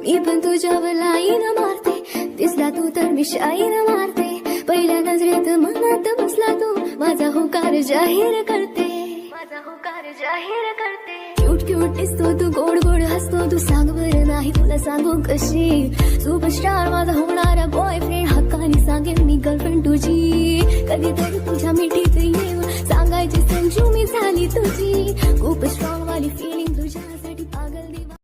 मी पण तुझ्यावर लाईन मारते, दिसला तू तर मी शाईन मारते, पहिल्या नजरेत मनात बसला तू, माझा होकार जाहीर करते, माझा होकार जाहीर करते. क्यूट क्यूट दिसतो तू, गोड गोड हसतो तू, सांग बरं नाही तुला सांगू कशी, सुपरस्टार माझा होणारा बॉयफ्रेंड, हक्काने सांगेन मी गर्लफ्रेंड तुझी, कधीतरी तुझ्या मिठीत येऊ, सांगायची संजू मी झाली तुझी, खूप स्ट्रॉंग वाली फिलिंग तुझ्यासाठी पागल दिवा.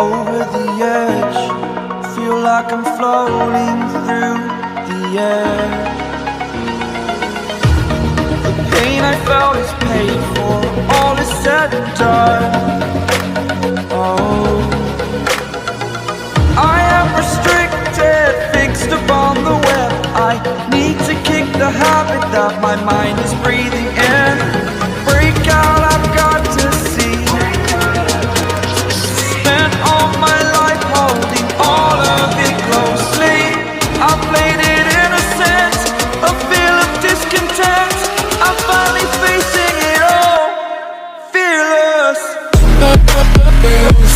Over the edge, feel like I'm floating through the air. The pain I felt is paid for, all is said and done. Oh, I am restricted, fixed upon the web. I need to kick the habit that my mind is breathing in. Break out, I've got to see. Spent all my life holding all of it closely. I played it innocent, a feel of discontent. I'm finally facing it all, fearless. Fearless.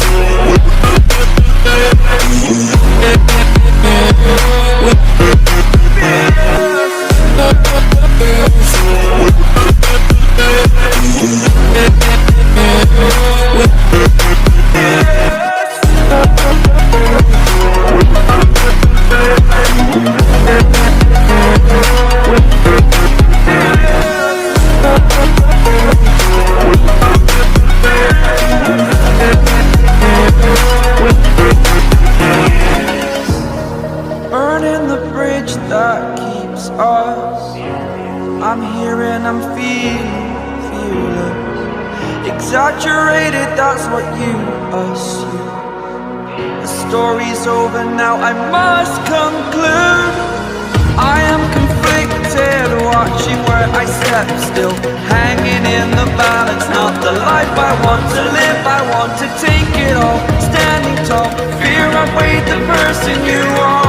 bridge that keeps us. I'm here and I'm feeling fearless. Exaggerated, that's what you assume. The story's over now, I must conclude. I am conflicted, watching where I step still, hanging in the balance. Not the life I want to live, I want to take it all. Standing tall, fear I weighed the person you are.